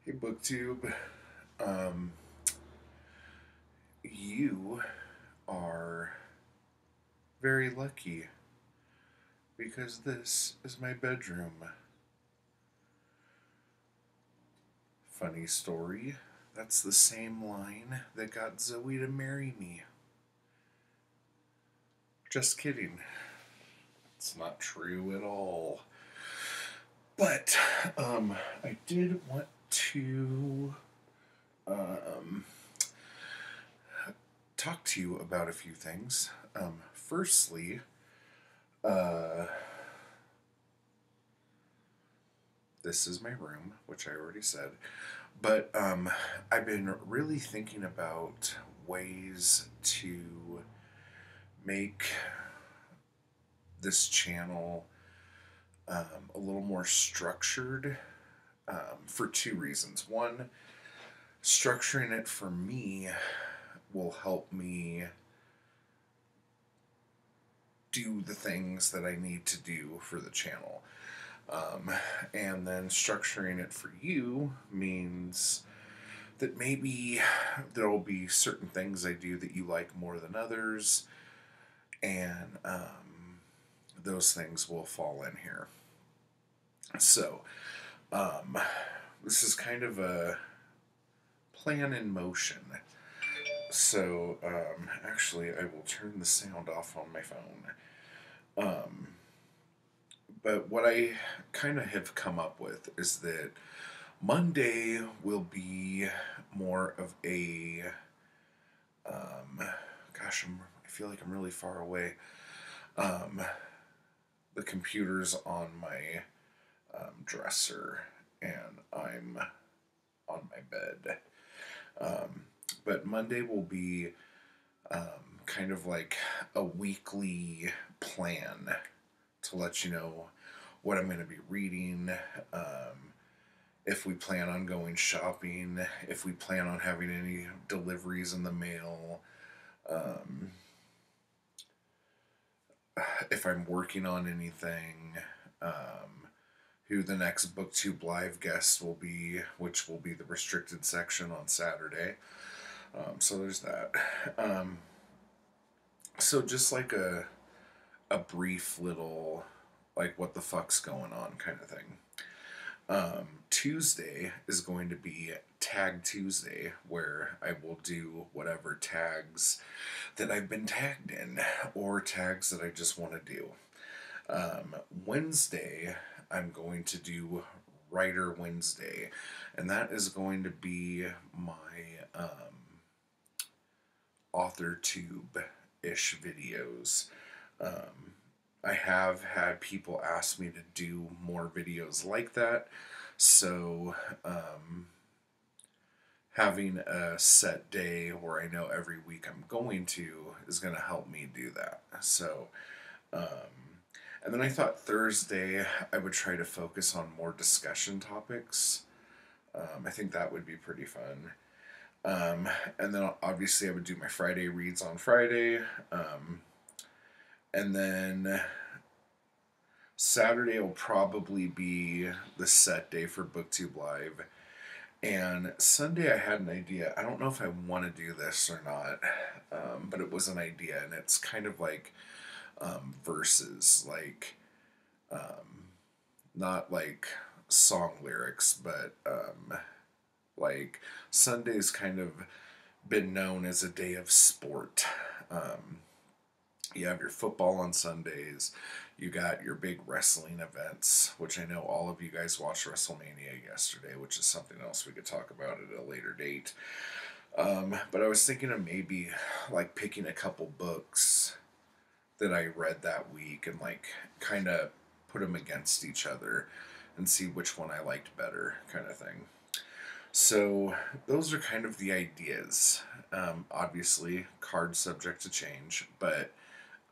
Hey, BookTube. Um, you are very lucky because this is my bedroom. Funny story, that's the same line that got Zoe to marry me. Just kidding. It's not true at all. But, I did want to, um, talk to you about a few things. Firstly, uh, this is my room, which I already said. But I've been really thinking about ways to make this channel a little more structured for two reasons. One, structuring it for me will help me do the things that I need to do for the channel. And then structuring it for you means that maybe there will be certain things I do that you like more than others, and those things will fall in here. So, um, this is kind of a plan in motion. So, actually, I will turn the sound off on my phone. Um, but what I kind of have come up with is that Monday will be more of a, I feel like I'm really far away. Um, the computer's on my dresser and I'm on my bed. Um, but Monday will be kind of like a weekly plan to let you know what I'm going to be reading, if we plan on going shopping, if we plan on having any deliveries in the mail, um, if I'm working on anything, who the next BookTube live guest will be, which will be the restricted section on Saturday. So there's that. So just like a brief little, like, what the fuck's going on kind of thing. Tuesday is going to be Tag Tuesday, where I will do whatever tags that I've been tagged in or tags that I just want to do. Wednesday, I'm going to do Writer Wednesday, and that is going to be my author tube ish videos. I have had people ask me to do more videos like that, so having a set day where I know every week I'm going to is going to help me do that. So, and then I thought Thursday I would try to focus on more discussion topics. I think that would be pretty fun. And then obviously I would do my Friday reads on Friday. And then Saturday will probably be the set day for BookTube Live. And Sunday I had an idea. I don't know if I want to do this or not, but it was an idea, and it's kind of like verses, like not like song lyrics, but like Sunday's kind of been known as a day of sport. You have your football on Sundays. You got your big wrestling events, which I know all of you guys watched WrestleMania yesterday, which is something else we could talk about at a later date. But I was thinking of maybe like picking a couple books that I read that week and like kind of put them against each other and see which one I liked better, kind of thing. So those are kind of the ideas. Obviously, cards subject to change, but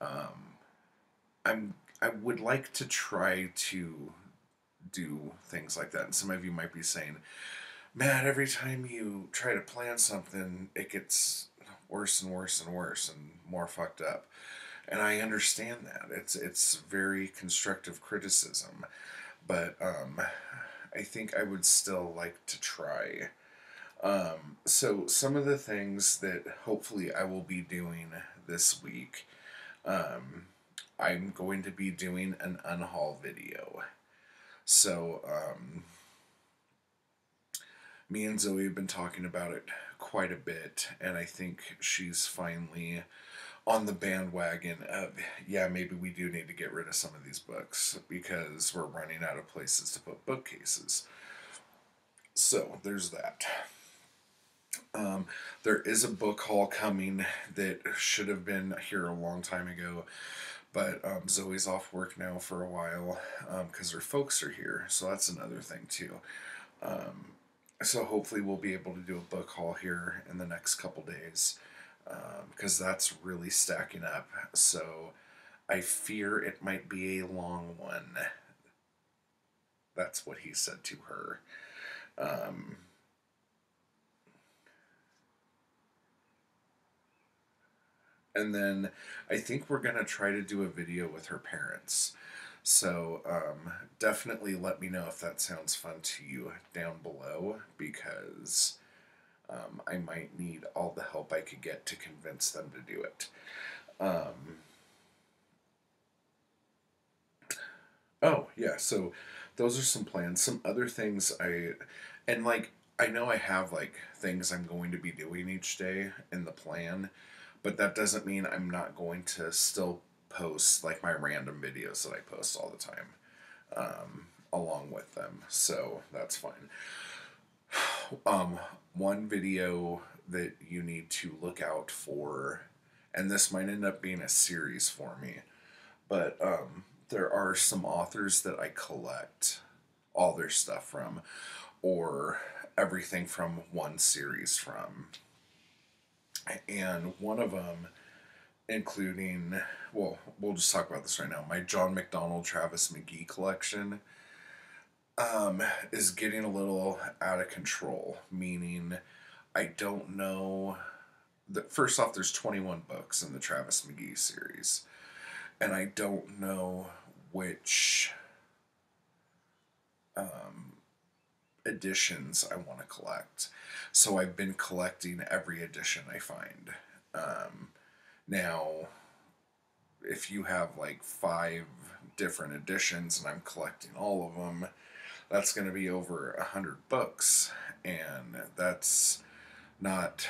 um, I would like to try to do things like that. And some of you might be saying, "Matt, every time you try to plan something, it gets worse and worse and worse and more fucked up." And I understand that. It's very constructive criticism, but I think I would still like to try. So some of the things that hopefully I will be doing this week, um, I'm going to be doing an unhaul video. So, me and Zoe have been talking about it quite a bit, and I think she's finally on the bandwagon of, yeah, maybe we do need to get rid of some of these books because we're running out of places to put bookcases. So, there's that. Um, there is a book haul coming that should have been here a long time ago, but Zoe's off work now for a while because her folks are here, so that's another thing too. Um, so hopefully we'll be able to do a book haul here in the next couple days because that's really stacking up. So I fear it might be a long one. That's what he said to her. Um, and then I think we're going to try to do a video with her parents. So definitely let me know if that sounds fun to you down below because I might need all the help I could get to convince them to do it. Oh, yeah, so those are some plans. Some other things and like, I know I have like things I'm going to be doing each day in the plan, but that doesn't mean I'm not going to still post like my random videos that I post all the time along with them. So that's fine. Um, One video that you need to look out for, and this might end up being a series for me, but there are some authors that I collect all their stuff from, or everything from one series from. And one of them, including, well, we'll just talk about this right now. My John McDonald Travis McGee collection is getting a little out of control, meaning I don't know. First off, there's 21 books in the Travis McGee series, and I don't know which editions I want to collect. So I've been collecting every edition I find. Now, if you have like 5 different editions and I'm collecting all of them, that's going to be over 100 books, and that's not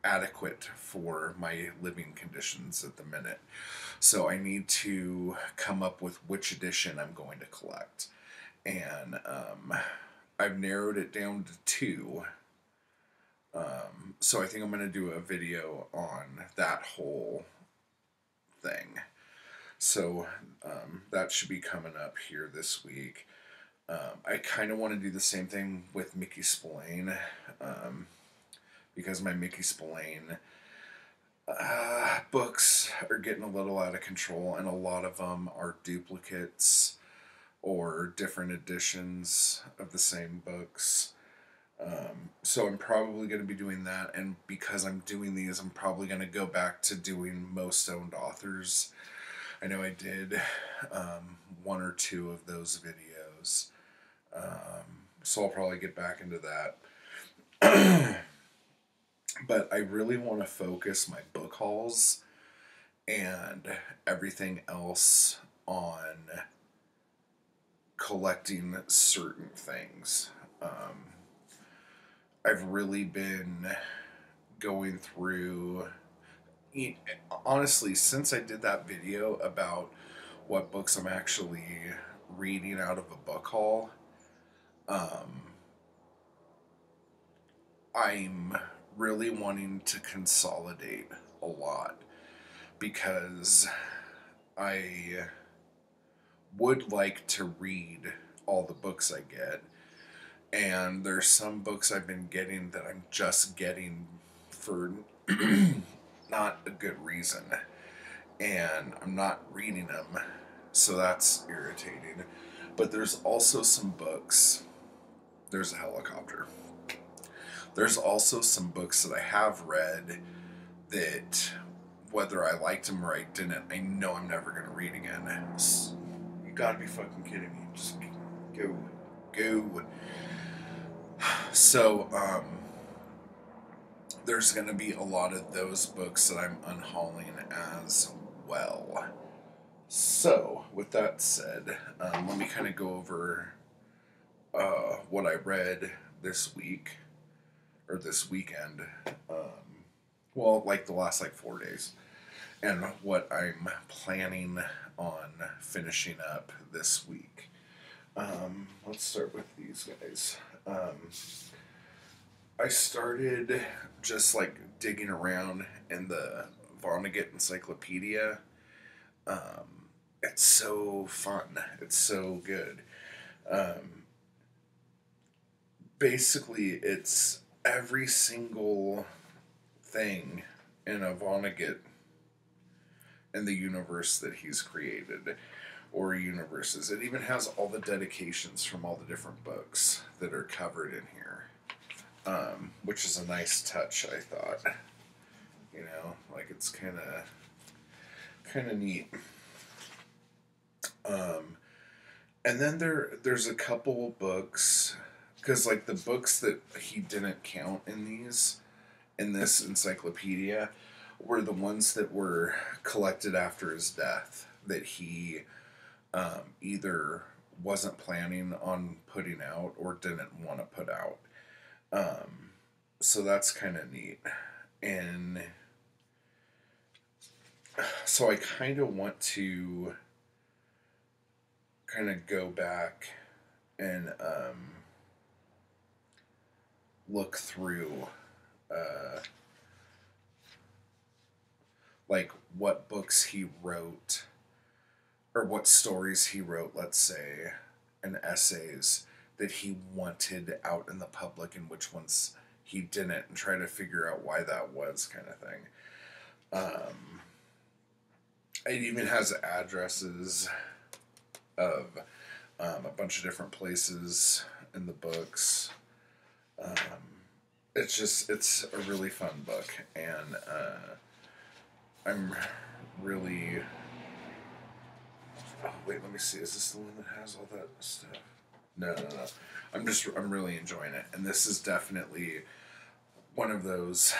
adequate for my living conditions at the minute. So I need to come up with which edition I'm going to collect. And I've narrowed it down to 2. So I think I'm going to do a video on that whole thing. So that should be coming up here this week. I kind of want to do the same thing with Mickey Spillane because my Mickey Spillane books are getting a little out of control, and a lot of them are duplicates or different editions of the same books. So I'm probably going to be doing that, and because I'm doing these, I'm probably going to go back to doing most owned authors. I know I did 1 or 2 of those videos, so I'll probably get back into that. But I really want to focus my book hauls and everything else on collecting certain things. I've really been going through, honestly, since I did that video about what books I'm actually reading out of a book haul, I'm really wanting to consolidate a lot because I would like to read all the books I get, and there's some books I've been getting that I'm just getting for not a good reason, and I'm not reading them, so that's irritating. But there's also some books. There's a helicopter. There's also some books that I have read that, whether I liked them or I didn't, I know I'm never going to read again. You gotta be fucking kidding me. Just go. So, there's going to be a lot of those books that I'm unhauling as well. So, with that said, let me kind of go over what I read this week or this weekend. Well, like the last like 4 days, and what I'm planning on finishing up this week. Let's start with these guys. I started just like digging around in the Vonnegut Encyclopedia. It's so fun. It's so good. Um, Basically, it's every single thing in a Vonnegut in the universe that he's created or universes. It even has all the dedications from all the different books that are covered in here, which is a nice touch, I thought. You know, like it's kind of neat. And then there's a couple books because like the books that he didn't count in this encyclopedia were the ones that were collected after his death that he either wasn't planning on putting out or didn't want to put out. So that's kind of neat. And so I kind of want to kind of go back and look through like what books he wrote or what stories he wrote, let's say, and essays that he wanted out in the public and which ones he didn't, and try to figure out why that was, kind of thing. It even has addresses of a bunch of different places in the books. It's a really fun book, and I'm really. Oh wait, let me see. Is this the one that has all that stuff? No. I'm really enjoying it, and this is definitely one of those.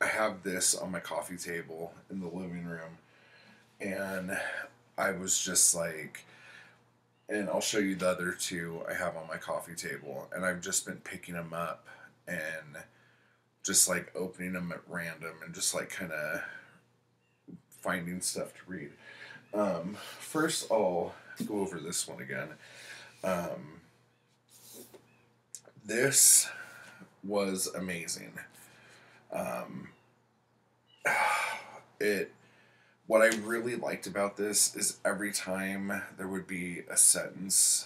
I have this on my coffee table in the living room, and I was just like, and I'll show you the other two I have on my coffee table, and I've just been picking them up and just like opening them at random and just like kind of finding stuff to read. First, I'll go over this one again. This was amazing. It What I really liked about this is every time there would be a sentence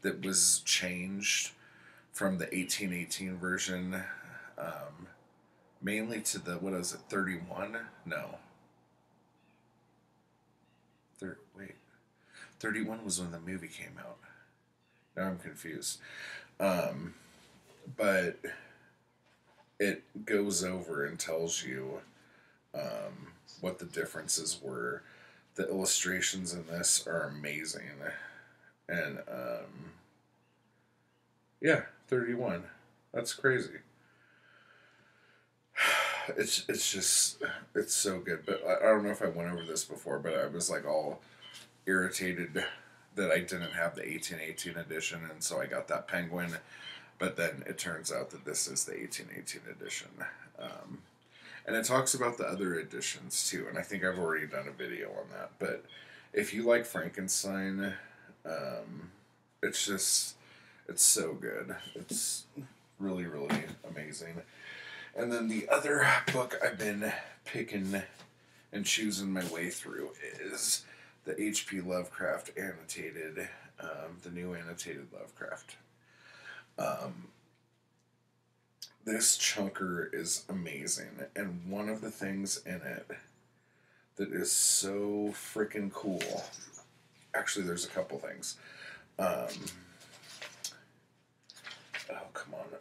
that was changed from the 1818 version, mainly to the, what is it, 31? No. Wait. 31 was when the movie came out. Now I'm confused. But it goes over and tells you what the differences were. The illustrations in this are amazing. And, yeah, 31. That's crazy. It's so good. But I don't know if I went over this before, but I was like all irritated that I didn't have the 1818 edition, and so I got that Penguin. But then it turns out that this is the 1818 edition. And it talks about the other editions too, and I think I've already done a video on that. But if you like Frankenstein, it's so good. It's really, really amazing. And then the other book I've been picking and choosing my way through is the H.P. Lovecraft annotated, the new annotated Lovecraft. This chunker is amazing, and one of the things in it that is so freaking cool. Actually, there's a couple things. Oh, come on.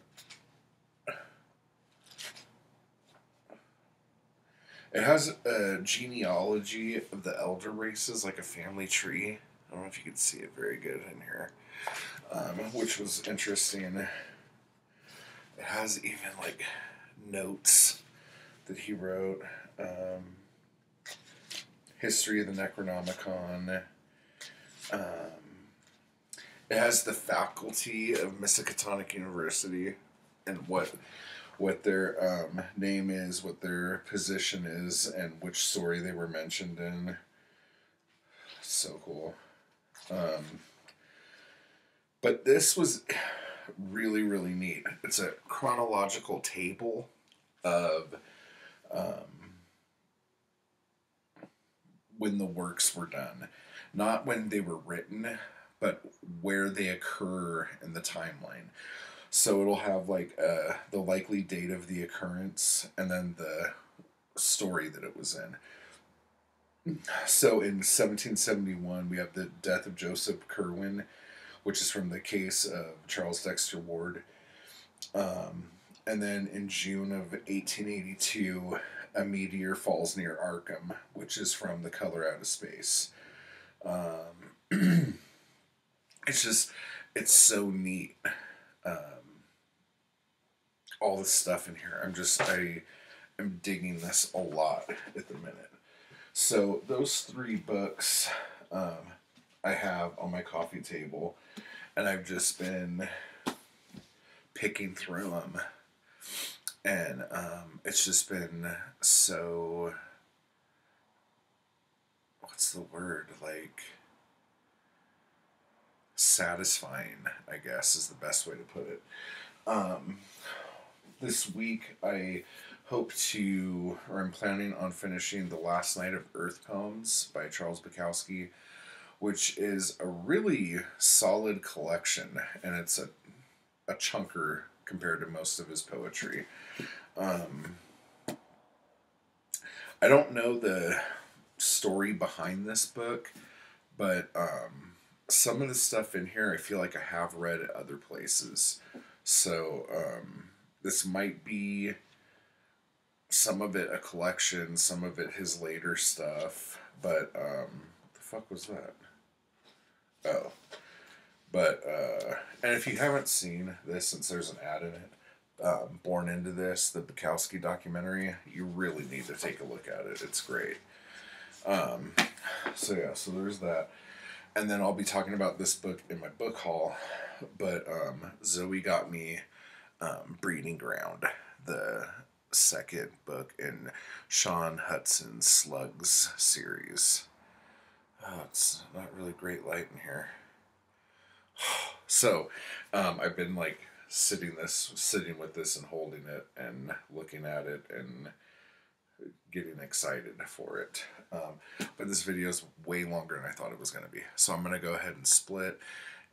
It has a genealogy of the elder races, like a family tree. I don't know if you can see it very good in here. which was interesting. It has even like notes that he wrote. History of the Necronomicon. It has the faculty of Miskatonic University and what their name is, what their position is, and which story they were mentioned in. So cool. But this was really, really neat. It's a chronological table of when the works were done. Not when they were written, but where they occur in the timeline. So it'll have like the likely date of the occurrence and then the story that it was in. So in 1771, we have the death of Joseph Curwen, which is from the case of Charles Dexter Ward. And then in June of 1882, a meteor falls near Arkham, which is from The Color Out of Space. It's so neat. All the stuff in here. I am digging this a lot at the minute. So those 3 books I have on my coffee table, and I've just been picking through them, and it's just been so, what's the word, like, satisfying, I guess is the best way to put it. This week I hope to, or I'm planning on finishing The Last Night of Earth Poems by Charles Bukowski, which is a really solid collection, and it's a chunker compared to most of his poetry. I don't know the story behind this book, but some of the stuff in here I feel like I have read at other places. So this might be some of it a collection, some of it his later stuff, but the fuck was that? Oh. But, and if you haven't seen this, since there's an ad in it, Born Into This, the Bukowski documentary, you really need to take a look at it. It's great. So yeah, so there's that. And then I'll be talking about this book in my book haul, but Zoe got me Breeding Ground, the second book in Sean Hudson's Slugs series. Oh, it's not really great light in here. So, I've been like sitting with this and holding it and looking at it and getting excited for it. But this video is way longer than I thought it was going to be. So I'm going to go ahead and split.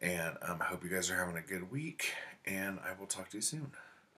And I hope you guys are having a good week. And I will talk to you soon.